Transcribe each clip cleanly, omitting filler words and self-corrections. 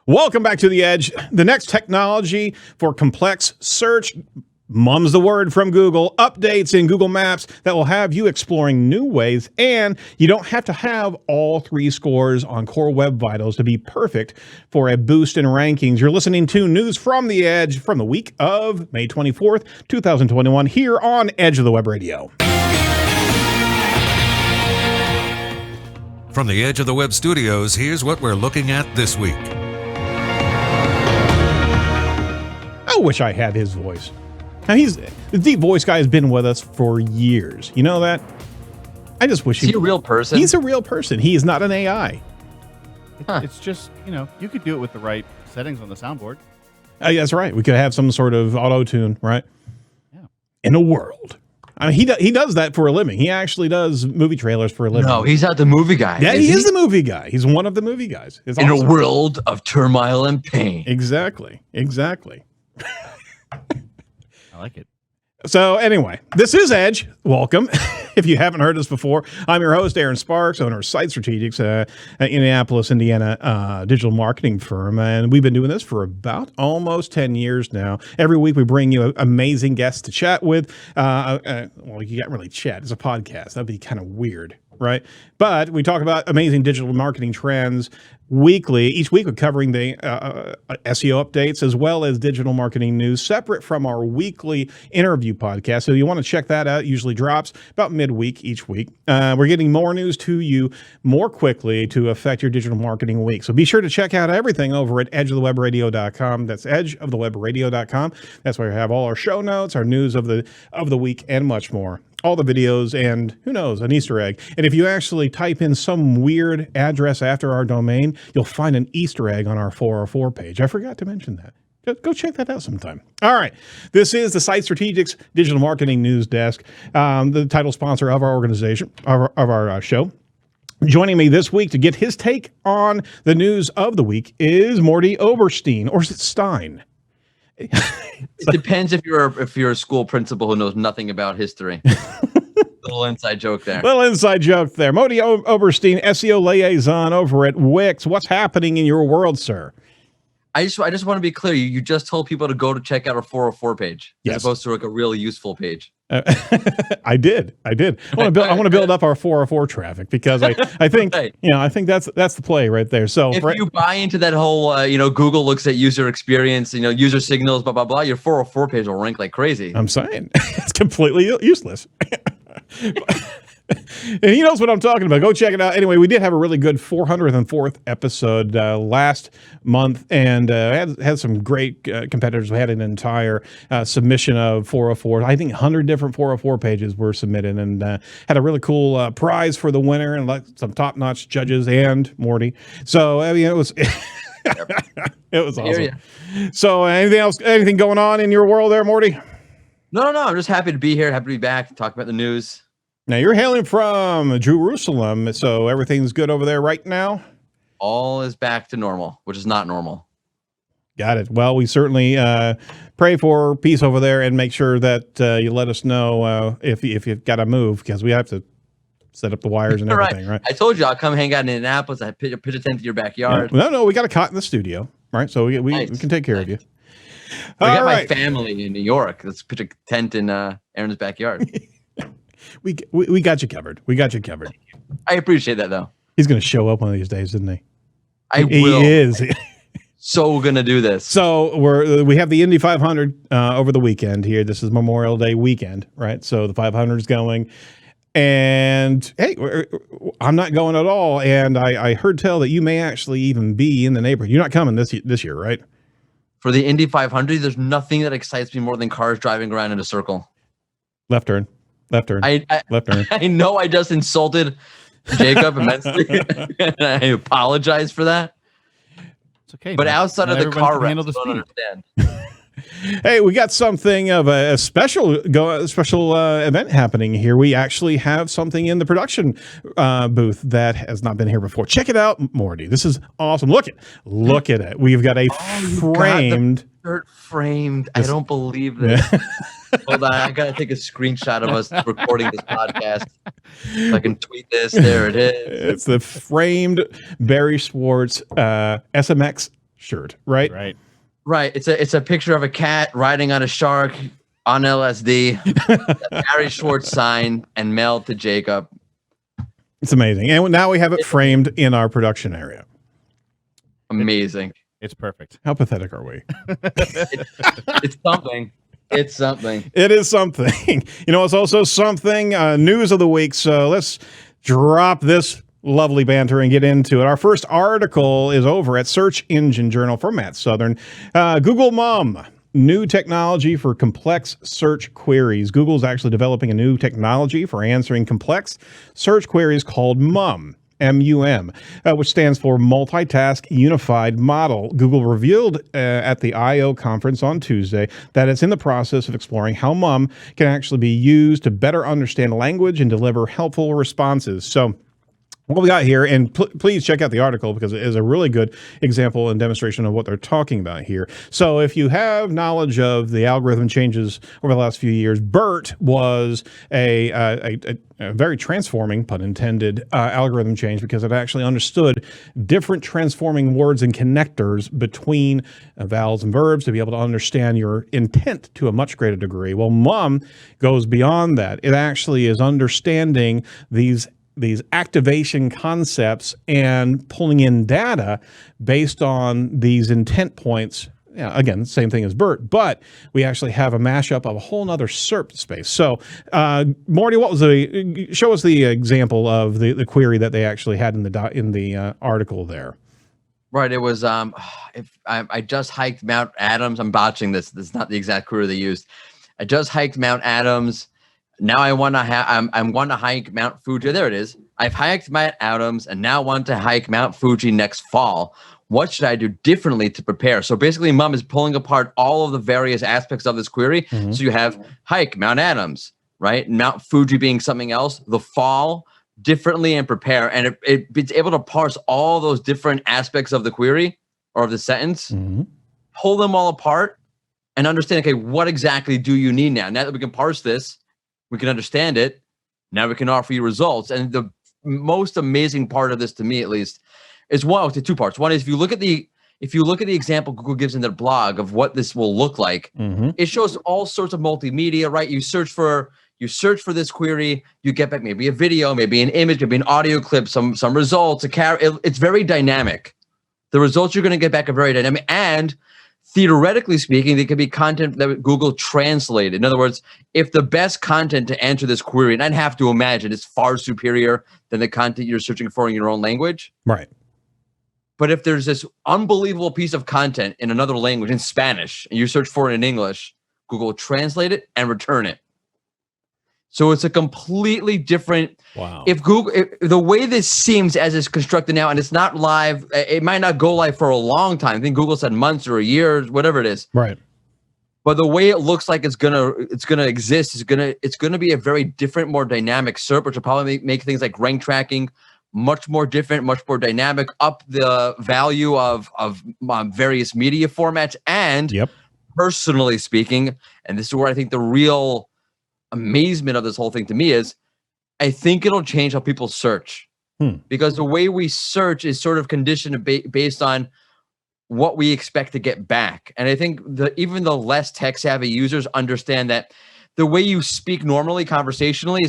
Welcome back to The Edge, the next technology for complex search. Mum's the word from Google. Updates in Google Maps that will have you exploring new ways, and you don't have to have all 3 scores on Core Web Vitals to be perfect for a boost in rankings. You're listening to News from The Edge from the week of May 24th, 2021, here on Edge of the Web Radio. From the Edge of the Web studios, here's what we're looking at this week. I wish I had his voice. Now the deep voice guy has been with us for years. You know that? I just wish Is he a real person? He's a real person. He is not an AI. It's just, you could do it with the right settings on the soundboard. That's right. We could have some sort of auto-tune, right? Yeah. In a world. I mean, he does that for a living. He actually does movie trailers for a living. No, he's not the movie guy. Yeah, he is the movie guy. He's one of the movie guys. It's in awesome. a world of turmoil and pain. Exactly. I like it. So anyway, this is Edge. Welcome. If you haven't heard us before, I'm your host, Erin Sparks, owner of Site Strategics, Indianapolis, Indiana digital marketing firm. And we've been doing this for about almost 10 years now. Every week we bring you amazing guests to chat with. Well, you can't really chat. It's a podcast. That'd be kind of weird, right? But we talk about amazing digital marketing trends weekly. Each week we're covering the SEO updates as well as digital marketing news separate from our weekly interview podcast. So you want to check that out. It usually drops about midweek each week. We're getting more news to you more quickly to affect your digital marketing week. So be sure to check out everything over at edgeofthewebradio.com. That's edgeofthewebradio.com. That's where we have all our show notes, our news of the week, and much more. All the videos and, who knows, an Easter egg. And if you actually type in some weird address after our domain, you'll find an Easter egg on our 404 page. I forgot to mention that. Go check that out sometime. All right. This is the Site Strategics Digital Marketing News Desk, the title sponsor of our organization, of our show. Joining me this week to get his take on the news of the week is Mordy Oberstein, or is it Stein? It depends if you're a school principal who knows nothing about history. Little inside joke there. Mordy Oberstein, SEO liaison over at Wix. What's happening in your world, sir? I just want to be clear. You just told people to go to check out our 404 page, yes, as opposed to like a really useful page. I did. I want to build up our 404 traffic because I think right. I think that's the play right there. So if you buy into that whole Google looks at user experience, user signals, blah blah blah, your 404 page will rank like crazy. I'm saying it's completely useless. And he knows what I'm talking about. Go check it out. Anyway, we did have a really good 404th episode last month, and had some great competitors. We had an entire submission of 404. I think 100 different 404 pages were submitted, and had a really cool prize for the winner, and some top-notch judges and Morty. So I mean, it was it was awesome. So anything going on in your world there, Morty? No. I'm just happy to be here. Happy to be back. Talk about the news. Now, you're hailing from Jerusalem, so everything's good over there right now? All is back to normal, which is not normal. Got it. Well, we certainly pray for peace over there and make sure that you let us know if you've got to move, because we have to set up the wires and everything, right? I told you I'll come hang out in Indianapolis. I pitch a tent to your backyard. No, we got a cot in the studio, right? So we can take care of you. I got my family in New York. Let's pitch a tent in Erin's backyard. We got you covered. I appreciate that, though. He's going to show up one of these days, isn't he? He will. He is. So going to do this. So we have the Indy 500 over the weekend here. This is Memorial Day weekend, right? So the 500 is going. And, hey, I'm not going at all. And I heard tell that you may actually even be in the neighborhood. You're not coming this year, right? For the Indy 500, there's nothing that excites me more than cars driving around in a circle. Left turn. Left turn. Left turn. I know I just insulted Jacob immensely. I apologize for that. It's okay. But outside of the car wreck, I don't understand. Hey, we got something of a special event happening here. We actually have something in the production booth that has not been here before. Check it out, Morty. This is awesome. Look at it. We've got a framed. Framed. I don't believe this. Hold on, I gotta take a screenshot of us recording this podcast. So I can tweet this. There it is. It's the framed Barry Schwartz SMX shirt, right? Right. Right. It's a picture of a cat riding on a shark on LSD. Harry Schwartz sign and mailed to Jacob. It's amazing. And now we have it framed in our production area. Amazing. It's perfect. How pathetic are we? It's something. It's something. It is something. You know, it's also something, news of the week. So let's drop this lovely banter and get into it. Our first article is over at Search Engine Journal from Matt Southern. Google Mum, new technology for complex search queries. Google's actually developing a new technology for answering complex search queries called MUM. MUM, which stands for Multitask Unified Model. Google revealed at the I/O conference on Tuesday that it's in the process of exploring how MUM can actually be used to better understand language and deliver helpful responses. So what we got here, and please check out the article because it is a really good example and demonstration of what they're talking about here. So if you have knowledge of the algorithm changes over the last few years, BERT was a very transforming, pun intended, algorithm change because it actually understood different transforming words and connectors between vowels and verbs to be able to understand your intent to a much greater degree. Well, MUM goes beyond that. It actually is understanding these activation concepts and pulling in data based on these intent points. Yeah, again, same thing as BERT, but we actually have a mashup of a whole nother SERP space. So, Mordy, show us the example of the query that they actually had in the article there. Right. It was if I just hiked Mount Adams. I'm botching this. This is not the exact query they used. I just hiked Mount Adams. Now I want to I'm want to hike Mount Fuji. There it is. I've hiked Mount Adams and now want to hike Mount Fuji next fall. What should I do differently to prepare? So basically, MUM is pulling apart all of the various aspects of this query. Mm-hmm. So you have hike Mount Adams, right? Mount Fuji being something else. The fall differently and prepare. And it's able to parse all those different aspects of the query or of the sentence, pull them all apart and understand, okay, what exactly do you need now? Now that we can parse this, we can understand it. Now we can offer you results. And the most amazing part of this, to me at least, is two parts. One is if you look at the example Google gives in their blog of what this will look like, it shows all sorts of multimedia, right? You search for this query, you get back maybe a video, maybe an image, maybe an audio clip, some results. It's very dynamic. The results you're going to get back are very dynamic, and theoretically speaking, they could be content that Google translated. In other words, if the best content to answer this query, and I'd have to imagine it's far superior than the content you're searching for in your own language. Right. But if there's this unbelievable piece of content in another language, in Spanish, and you search for it in English, Google will translate it and return it. So it's a completely different. Wow. If the way this seems as it's constructed now, and it's not live, it might not go live for a long time. I think Google said months or a year, whatever it is. Right. But the way it looks like it's gonna exist is gonna be a very different, more dynamic SERP, which will probably make things like rank tracking much more different, much more dynamic, up the value of various media formats, and personally speaking, and this is where I think the real amazement of this whole thing to me is, I think it'll change how people search, because the way we search is sort of conditioned based on what we expect to get back. And I think even the less tech savvy users understand that the way you speak normally conversationally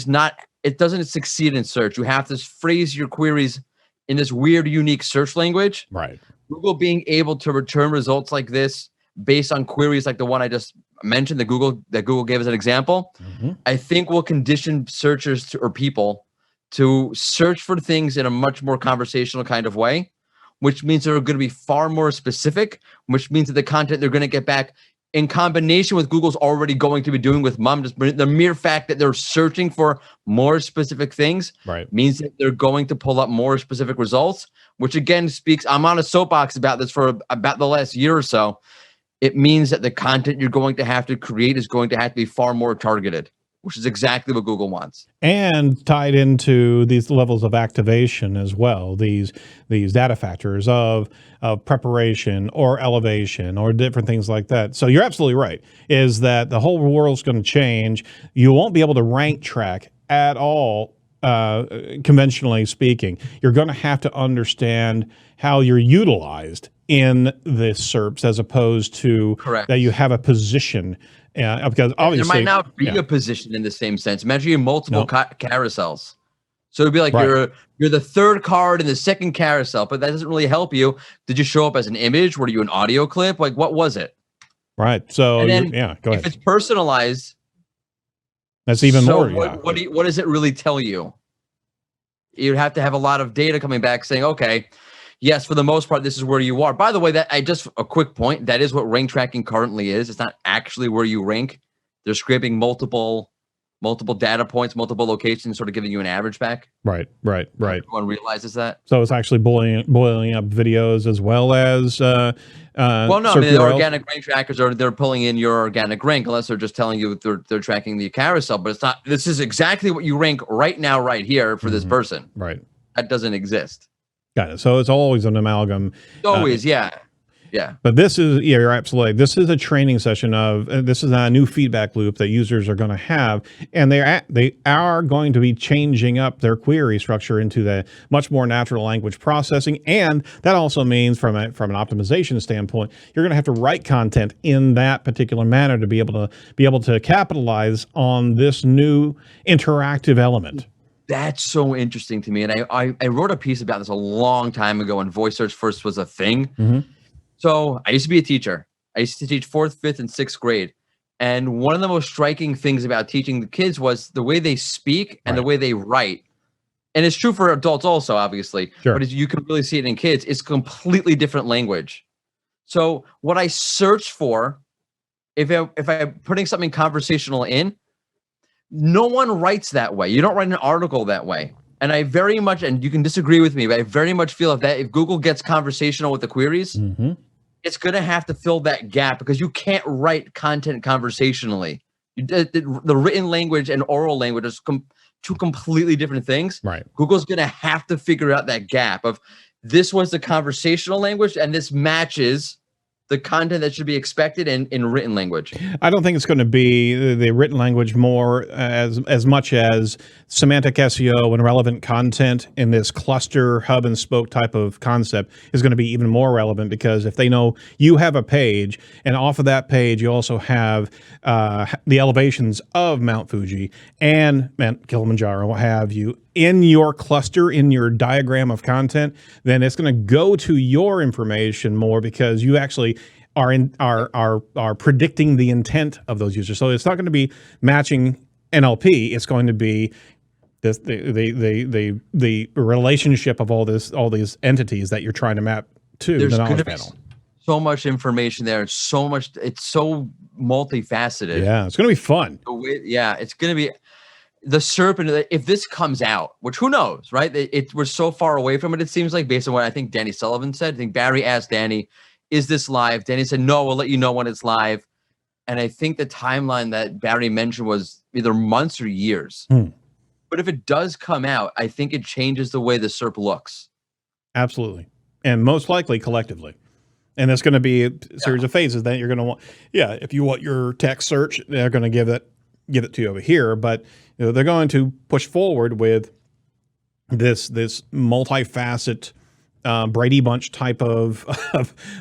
it doesn't succeed in search. You have to phrase your queries in this weird, unique search language. Right. Google being able to return results like this based on queries like the one I just mentioned that Google gave as an example, I think will condition searchers or people to search for things in a much more conversational kind of way, which means they're going to be far more specific, which means that the content they're going to get back, in combination with Google's already going to be doing with MUM, just the mere fact that they're searching for more specific things means that they're going to pull up more specific results, which again speaks, I'm on a soapbox about this for about the last year or so. It means that the content you're going to have to create is going to have to be far more targeted, which is exactly what Google wants. And tied into these levels of activation as well, these data factors of preparation or elevation or different things like that. So you're absolutely right, is that the whole world's going to change. You won't be able to rank track at all conventionally speaking. You're going to have to understand how you're utilized in the SERPs as opposed to Correct. that you have a position. Because obviously there might not be a position in the same sense. Imagine you have multiple carousels. So it'd be like you're the third card in the second carousel, but that doesn't really help you. Did you show up as an image? Were you an audio clip? Like, what was it? Right. So and then go ahead. If it's personalized, that's even more. What does it really tell you? You'd have to have a lot of data coming back saying, okay, yes, for the most part, this is where you are. By the way, a quick point, that is what rank tracking currently is. It's not actually where you rank. They're scraping multiple data points, multiple locations, sort of giving you an average back. Right. Everyone realizes that. So it's actually boiling up videos as well as well, no, I mean, the organic rank trackers they're pulling in your organic rank, unless they're just telling you they're tracking the carousel, but it's not. This is exactly what you rank right now, right here for this person. Right. That doesn't exist. Got it. So it's always an amalgam. Always, yeah. But this is, you're absolutely, this is a training session this is a new feedback loop that users are going to have, and they are going to be changing up their query structure into the much more natural language processing. And that also means from an optimization standpoint, you're going to have to write content in that particular manner to be able to capitalize on this new interactive element. That's so interesting to me. And I wrote a piece about this a long time ago when voice search first was a thing. Mm-hmm. So I used to be a teacher. I used to teach 4th, 5th, and 6th grade. And one of the most striking things about teaching the kids was the way they speak and the way they write. And it's true for adults also, obviously. Sure. But you can really see it in kids. It's completely different language. So what I search for, if I'm putting something conversational in, no one writes that way. You don't write an article that way. And I very much, and you can disagree with me, but I very much feel if Google gets conversational with the queries, it's going to have to fill that gap because you can't write content conversationally. The written language and oral language is two completely different things. Right. Google's going to have to figure out that gap of this was the conversational language and this matches the content that should be expected in written language. I don't think it's going to be the written language more as much as semantic SEO and relevant content in this cluster hub and spoke type of concept is going to be even more relevant, because if they know you have a page and off of that page you also have the elevations of Mount Fuji and Mount Kilimanjaro, what have you, in your cluster, in your diagram of content, then it's going to go to your information more because you actually are predicting the intent of those users. So it's not going to be matching NLP. It's going to be the relationship of all these entities that you're trying to map to the knowledge panel. So much information there. It's so multifaceted. Yeah, it's going to be fun. It's going to be. The serpent, if this comes out, which who knows, right? We're so far away from it, it seems like, based on what I think Danny Sullivan said. I think Barry asked Danny, is this live? Danny said, no, we'll let you know when it's live. And I think the timeline that Barry mentioned was either months or years. But if it does come out, I think it changes the way the SERP looks. Absolutely. And most likely collectively. And it's going to be a series of phases that you're going to want. Yeah, if you want your text search, they're going to give it to you over here, but they're going to push forward with this multifaceted Brady Bunch type of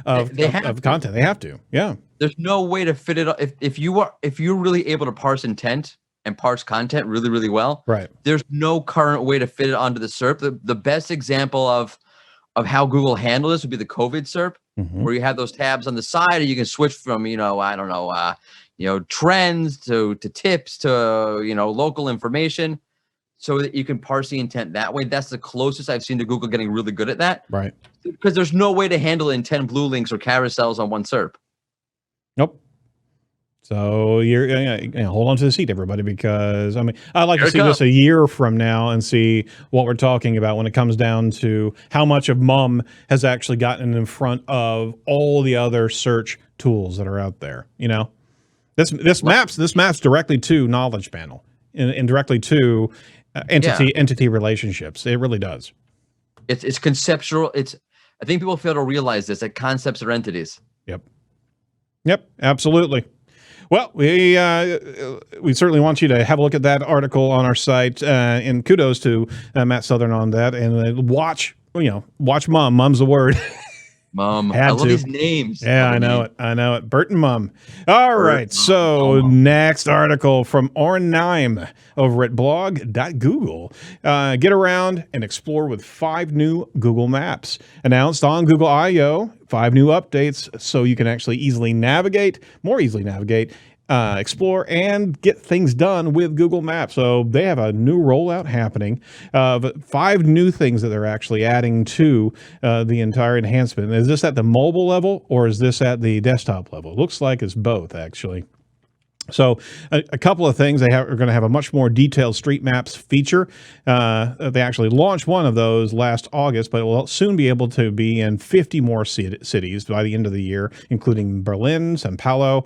content. They have to. Yeah. There's no way to fit it. If you're really able to parse intent and parse content really, really well, right? There's no current way to fit it onto the SERP. The best example of how Google handled this would be the COVID SERP, where you have those tabs on the side and you can switch from, trends to tips to, local information, so that you can parse the intent that way. That's the closest I've seen to Google getting really good at that. Right. Because there's no way to handle intent blue links or carousels on one SERP. Nope. So you're hold on to the seat, everybody, because I'd like to see this a year from now and see what we're talking about when it comes down to how much of MUM has actually gotten in front of all the other search tools that are out there. This maps directly to knowledge panel and directly to entity relationships. It really does. It's conceptual. I think people fail to realize this, that concepts are entities. Yep, absolutely. Well, we certainly want you to have a look at that article on our site, and kudos to Matt Southern on that. And watch Mom. Mom's the word. Mom. Had I love to. these names. Yeah, I know it. I know it. Bert and Mum. All right. So next article from Oren Naim over at blog.google. Get around and explore with 5 new Google Maps. Announced on Google I/O, 5 new updates so you can actually more easily navigate, explore, and get things done with Google Maps. So they have a new rollout happening of 5 new things that they're actually adding to the entire enhancement. Is this at the mobile level or is this at the desktop level? It looks like it's both, actually. So a couple of things. Are going to have a much more detailed street maps feature. They actually launched one of those last August, but it will soon be able to be in 50 more cities by the end of the year, including Berlin, São Paulo,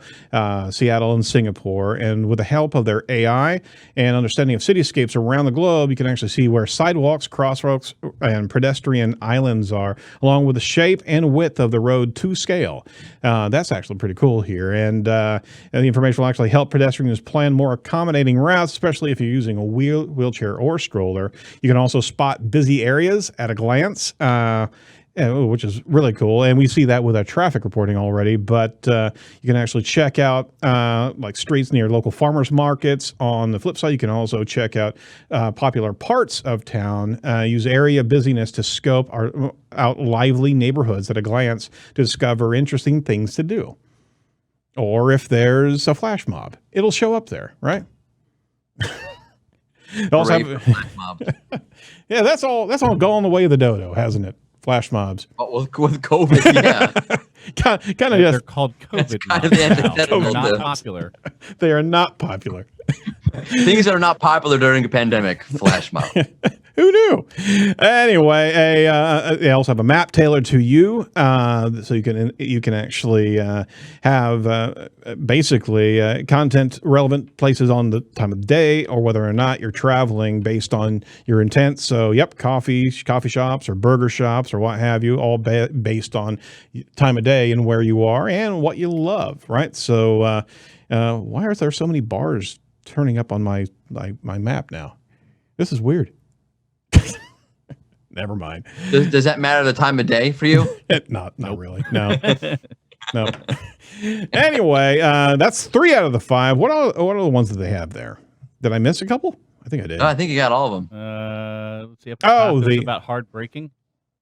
Seattle, and Singapore. And with the help of their AI and understanding of cityscapes around the globe, you can actually see where sidewalks, crosswalks, and pedestrian islands are, along with the shape and width of the road to scale. That's actually pretty cool here. And the information will actually help pedestrians plan more accommodating routes, especially if you're using a wheelchair or stroller. You can also spot busy areas at a glance, which is really cool. And we see that with our traffic reporting already, but you can actually check out like streets near local farmers markets. On the flip side, you can also check out popular parts of town, use area busyness to scope out lively neighborhoods at a glance to discover interesting things to do. Or if there's a flash mob, it'll show up there, right? Also Flash mobs. Yeah, that's all gone the way of the dodo, hasn't it? Flash mobs. But with COVID, yeah. kind of They're just called That's COVID kind of mobs the now. antithetical They're not to- popular. they are not popular. Things that are not popular during a pandemic. Flash mob. Who knew? Anyway, they also have a map tailored to you, so you can actually have basically content relevant places on the time of day or whether or not you're traveling based on your intent. So, yep, coffee shops or burger shops or what have you, all based on time of day and where you are and what you love, right? So, why are there so many bars turning up on my map now? This is weird. Never mind. Does that matter the time of day for you? Not really. No. No. Anyway, that's 3 out of the 5. What are the ones that they have there? Did I miss a couple? I think I did. No, I think you got all of them. Let's see. Up the top, there's the- about hard braking.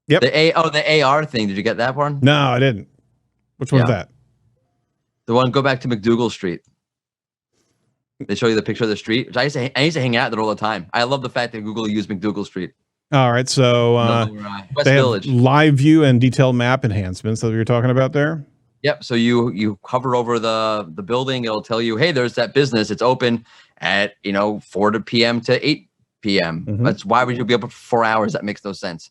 Yep. The AR thing. Did you get that one? No, I didn't. Which one's that? The one, go back to McDougal Street. They show you the picture of the street, which I used to hang out there all the time. I love the fact that Google used McDougal Street. All right, so West they Village. have live view and detailed map enhancements that you're talking about there. Yep. So you hover over the building, it'll tell you, hey, there's that business. It's open at 4 p.m. to 8 p.m. Mhm. That's why would you be open for 4 hours? That makes no sense.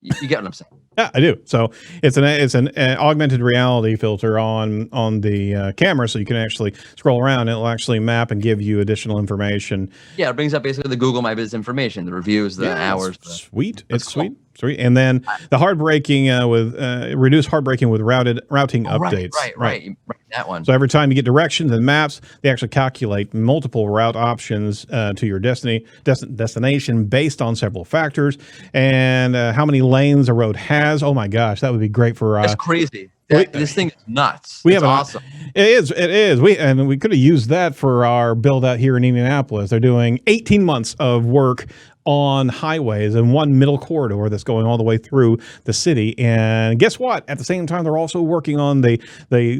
You get what I'm saying? Yeah, I do. So it's an augmented reality filter on the camera, so you can actually scroll around. It'll actually map and give you additional information. Yeah, it brings up basically the Google My Business information, the reviews, the hours. Sweet. It's cool. sweet. And then the hard braking with reduced hard braking with routing updates. Right. That one. So every time you get directions and maps, they actually calculate multiple route options to your destination based on several factors and how many lanes a road has. Oh my gosh, that would be great for. That's crazy. This thing is nuts. We It's have awesome. It is. We could have used that for our build out here in Indianapolis. They're doing 18 months of work on highways and one middle corridor that's going all the way through the city. And guess what? At the same time, they're also working on the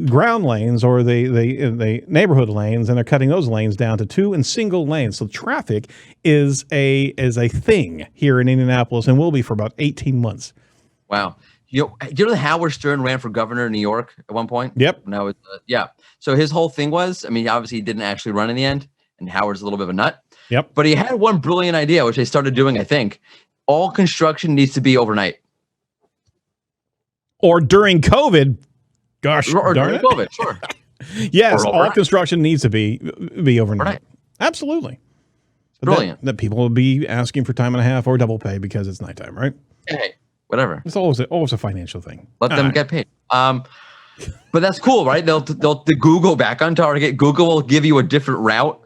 ground lanes or the neighborhood lanes, and they're cutting those lanes down to 2 and single lanes. So traffic is a thing here in Indianapolis and will be for about 18 months. Wow. Do you know that Howard Stern ran for governor in New York at one point? Yep. No, yeah. So his whole thing was, obviously he didn't actually run in the end, and Howard's a little bit of a nut. Yep. But he had one brilliant idea, which they started doing, I think. All construction needs to be overnight. Or during COVID. Gosh, Or darn during it. COVID, sure. Yes, Or all overnight. construction needs to be overnight. Overnight. Absolutely. Brilliant. That people will be asking for time and a half or double pay because it's nighttime, right? Hey, whatever. It's always a financial thing. Let them get paid. But that's cool, right? They'll the Google back on target. Google will give you a different route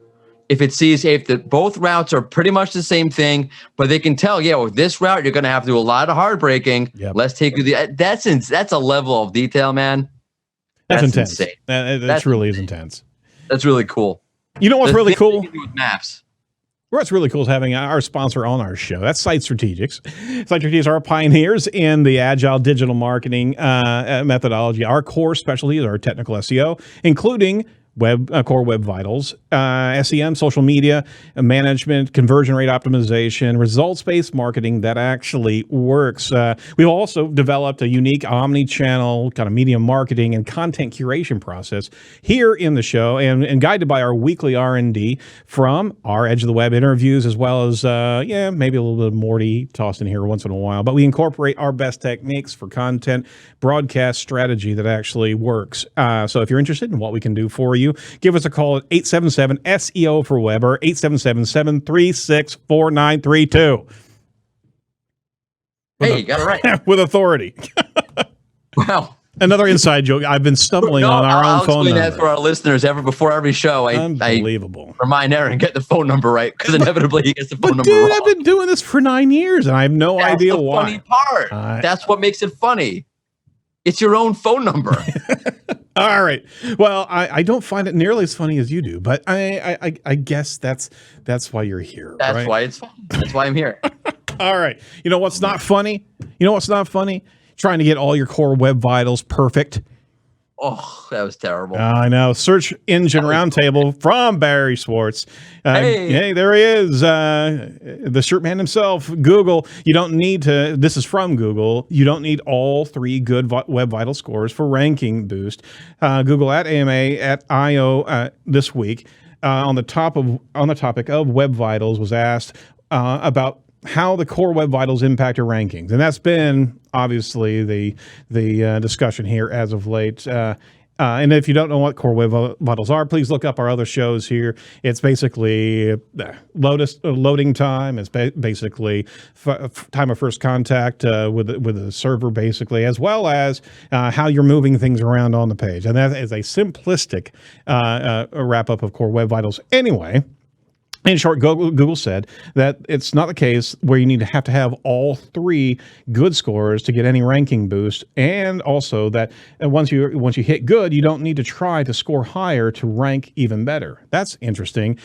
if it sees if both routes are pretty much the same thing, but they can tell, yeah, with this route you're going to have to do a lot of hard braking. Yep. Let's take you that's a level of detail, man. That's intense. Insane. That's really is intense. That's really cool. You know what's really cool? With maps. What's really cool is having our sponsor on our show. That's Site Strategics. Site Strategics are pioneers in the agile digital marketing methodology. Our core specialties are technical SEO, including core web vitals, SEM, social media management, conversion rate optimization, results-based marketing that actually works. We've also developed a unique omni-channel kind of media marketing and content curation process here in the show, and guided by our weekly R&D from our Edge of the Web interviews, as well as maybe a little bit of Mordy tossed in here once in a while. But we incorporate our best techniques for content broadcast strategy that actually works. So if you're interested in what we can do for you, give us a call at 877-SEO for web or 877-736-4932. Hey, you got it right. With authority. Wow. Another inside joke. I've been stumbling on our own phone number. I'll explain that for our listeners before every show. Unbelievable. I remind Erin, get the phone number right, because inevitably he gets the phone number wrong. I've been doing this for 9 years, and I have no idea why. That's the funny part. That's what makes it funny. It's your own phone number. All right. Well, I don't find it nearly as funny as you do, but I guess that's why you're here. That's why it's fun. That's why I'm here. All right. You know what's not funny? Trying to get all your core web vitals perfect. Oh, that was terrible. I know. Search Engine Roundtable from Barry Schwartz. Hey, there he is. The shirt man himself. Google. You don't need to. This is from Google. You don't need all 3 good web vital scores for ranking boost. Google at AMA at I/O this week on the topic of web vitals was asked about how the core web vitals impact your rankings, and that's been obviously the discussion here as of late. And if you don't know what core web vitals are, please look up our other shows here. It's basically loading time. It's basically time of first contact with the server, basically, as well as how you're moving things around on the page. And that is a simplistic wrap up of core web vitals. Anyway. In short, Google said that it's not the case where you need to have all 3 good scores to get any ranking boost, and also that once you hit good, you don't need to try to score higher to rank even better. That's interesting.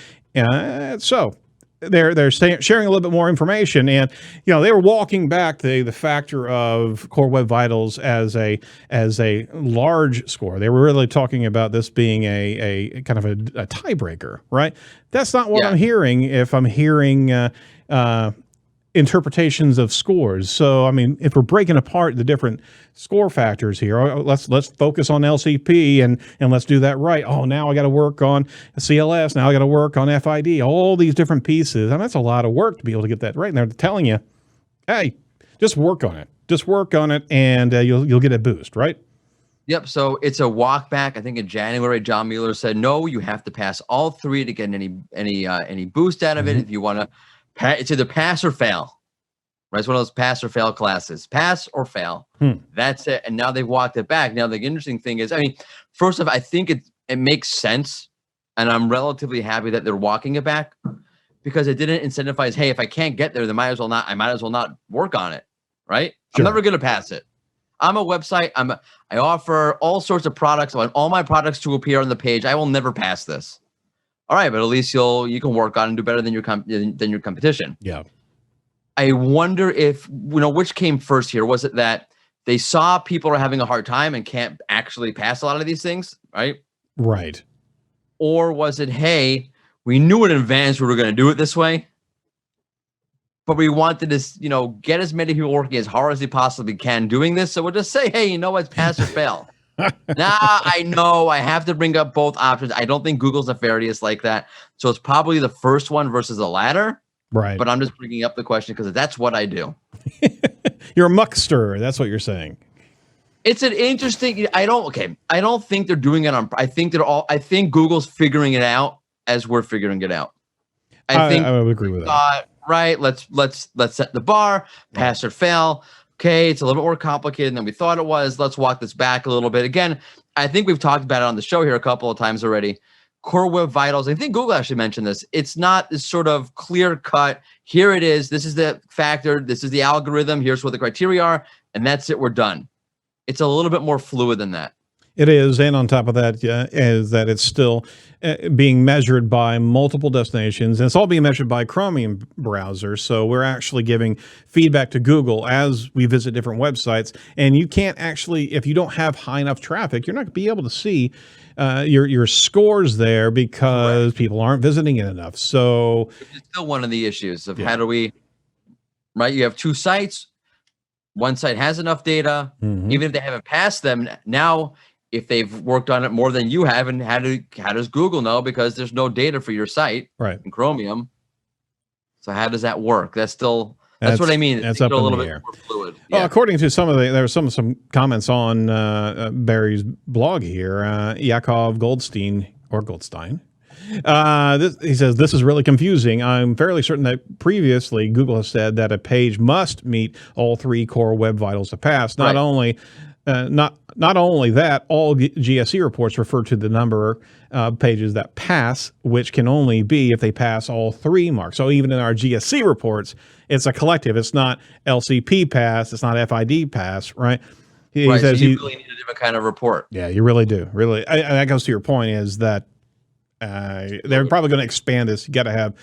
So they're sharing a little bit more information, and they were walking back the factor of core web vitals as a large score. They were really talking about this being a kind of a tiebreaker, right? That's not what I'm hearing. If I'm hearing interpretations of scores. So I mean, if we're breaking apart the different score factors here, let's focus on LCP and let's do that right. Oh, now I got to work on CLS. Now I got to work on FID. All these different pieces. And that's a lot of work to be able to get that right. And they're telling you, hey, just work on it. Just work on it, and you'll get a boost, right? Yep. So it's a walk back. I think in January, John Mueller said, no, you have to pass all 3 to get any boost out of it. If you want to. It's either pass or fail, right? It's one of those pass or fail classes. Pass or fail. That's it. And now they've walked it back. Now the interesting thing is, I mean, first off, I think it makes sense, and I'm relatively happy that they're walking it back, because it didn't incentivize. Hey, if I can't get there, then I might as well not work on it, right? Sure. I'm never going to pass it. I'm a website. I offer all sorts of products. I want all my products to appear on the page. I will never pass this. All right, but at least you can work on and do better than your competition. Yeah. I wonder if which came first here. Was it that they saw people are having a hard time and can't actually pass a lot of these things, right? Right. Or was it, hey, we knew in advance we were going to do it this way, but we wanted to get as many people working as hard as they possibly can doing this. So we'll just say, hey, it's pass or fail. I know I have to bring up both options. I don't think Google's nefarious like that. So it's probably the first one versus the latter. Right. But I'm just bringing up the question because that's what I do. You're a muckster. That's what you're saying. It's an interesting. I don't think they're doing it on. I think Google's figuring it out as we're figuring it out. I would agree with that. Right. Let's set the bar. Pass or fail. okay, it's a little bit more complicated than we thought it was. Let's walk this back a little bit. Again, I think we've talked about it on the show here a couple of times already. Core Web Vitals, I think Google actually mentioned this. It's not this sort of clear cut. Here it is. This is the factor. This is the algorithm. Here's what the criteria are. And that's it. We're done. It's a little bit more fluid than that. It is, and on top of that, is that it's still being measured by multiple destinations, and it's all being measured by Chromium browser. So we're actually giving feedback to Google as we visit different websites, and you can't actually, if you don't have high enough traffic, you're not going to be able to see your scores there because people aren't visiting it enough. So it's still one of the issues of how do we, right? You have two sites. One site has enough data, even if they haven't passed them. Now, if they've worked on it more than you have, and how does Google know? Because there's no data for your site in Chromium. So how does that work? That's what I mean. That's up in the air. More fluid. Well, according to there were some comments on Barry's blog here. Yakov Goldstein. He says, this is really confusing. I'm fairly certain that previously Google has said that a page must meet all 3 core web vitals to pass. Not only that, all GSE reports refer to the number of pages that pass, which can only be if they pass all 3 marks. So even in our GSC reports, it's a collective. It's not LCP pass. It's not FID pass, right? He says so you really need a different kind of report. Yeah, you really do. Really, and that goes to your point is that they're probably going to expand this. You got to have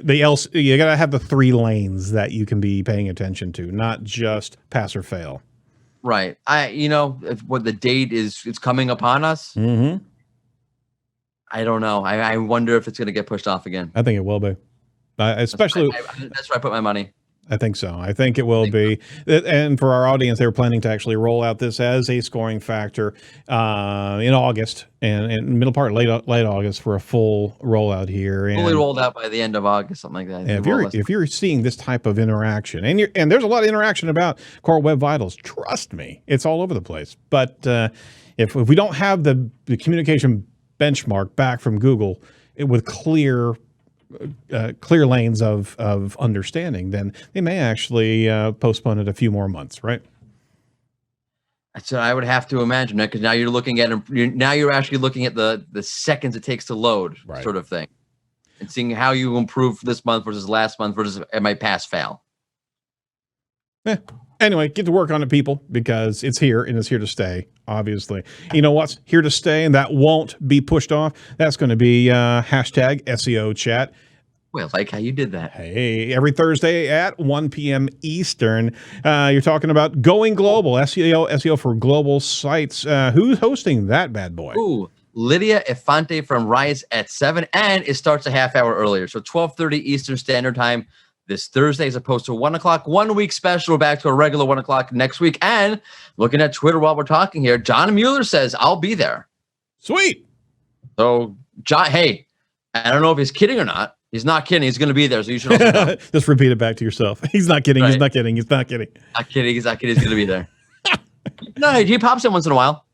you got to have the 3 lanes that you can be paying attention to, not just pass or fail. Right. What the date is, it's coming upon us. I don't know. I wonder if it's going to get pushed off again. I think it will be. Especially. That's where I put my money. I think so. I think it will be. And for our audience, they were planning to actually roll out this as a scoring factor in August and middle part, late August for a full rollout here. And fully rolled out by the end of August, something like that. If you're seeing this type of interaction, and there's a lot of interaction about Core Web Vitals, trust me, it's all over the place. But if we don't have the communication benchmark back from Google with clear lanes of understanding, then they may actually postpone it a few more months, right? So I would have to imagine that, because now you're looking at you're actually looking at the seconds it takes to load, sort of thing, and seeing how you improve this month versus last month versus it might pass fail. Anyway, get to work on it, people, because it's here and it's here to stay. Obviously, you know what's here to stay, and that won't be pushed off. That's going to be hashtag SEO chat. Well, like how you did that. Hey, every Thursday at 1 p.m. Eastern. You're talking about going global, SEO for global sites. Who's hosting that bad boy? Ooh, Lydia Infante from Rise at 7, and it starts a half hour earlier, so 12:30 Eastern Standard Time this Thursday, as opposed to 1 o'clock. 1 week special. We're back to a regular 1 o'clock next week. And looking at Twitter while we're talking here, John Mueller says, I'll be there. Sweet. So, John, hey, I don't know if he's kidding or not. He's not kidding. He's going to be there. So you should also know. Just repeat it back to yourself. He's not kidding. Right. He's not kidding. He's not kidding. Not kidding. He's not kidding. He's going to be there. No, he pops in once in a while.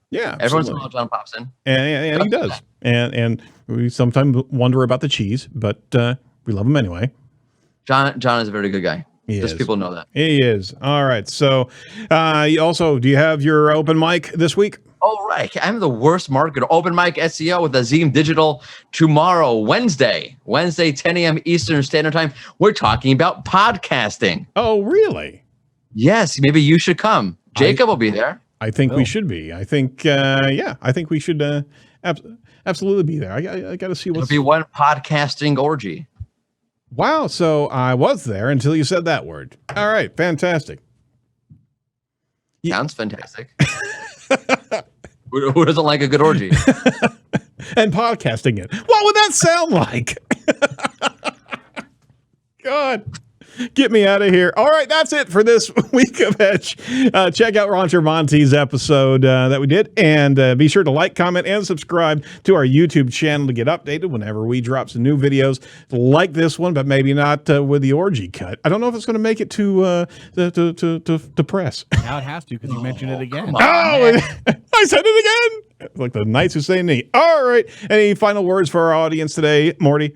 Yeah. Every once in a while, John pops in. And he does. And we sometimes wonder about the cheese, but we love him anyway. John is a very good guy. Just people know that. He is. All right. So also, do you have your open mic this week? All right. I'm the worst marketer. Open mic SEO with Azim Digital tomorrow, Wednesday, 10 a.m. Eastern Standard Time. We're talking about podcasting. Oh, really? Yes. Maybe you should come. Jacob will be there. I think we should be. I think, I think we should absolutely be there. I got to see what's... It'll be one podcasting orgy. Wow. So I was there until you said that word. All right. Fantastic. Sounds fantastic. Who doesn't like a good orgy? And podcasting it. What would that sound like? God, get me out of here. All right, that's it for this week of Edge. Check out Roger Monte's episode that we did, and be sure to like, comment, and subscribe to our YouTube channel to get updated whenever we drop some new videos like this one, but maybe not with the orgy cut. I don't know if it's going to make it to press. Now it has to, because you mentioned it again. I said it again. Like the Knights Who Say Knee. All right. Any final words for our audience today, Morty?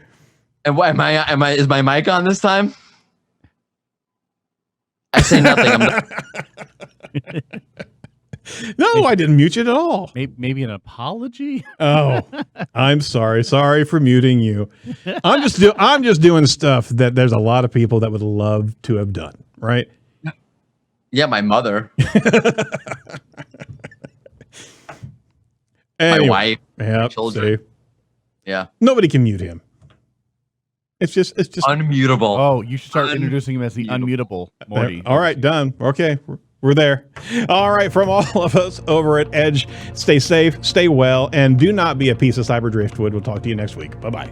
And what is my mic on this time? I say nothing. I'm not, No, I didn't mute you at all. Maybe an apology. Oh, I'm sorry. Sorry for muting you. I'm just doing stuff that there's a lot of people that would love to have done, right? yeah, my mother, Anyway, my wife, yeah, children. see, Yeah, nobody can mute him. It's just unmutable. Oh, you should start introducing him as the unmutable Morty. all right, done. Okay, we're there. All right, from all of us over at Edge, stay safe, stay well, and do not be a piece of cyber driftwood. We'll talk to you next week. Bye-bye.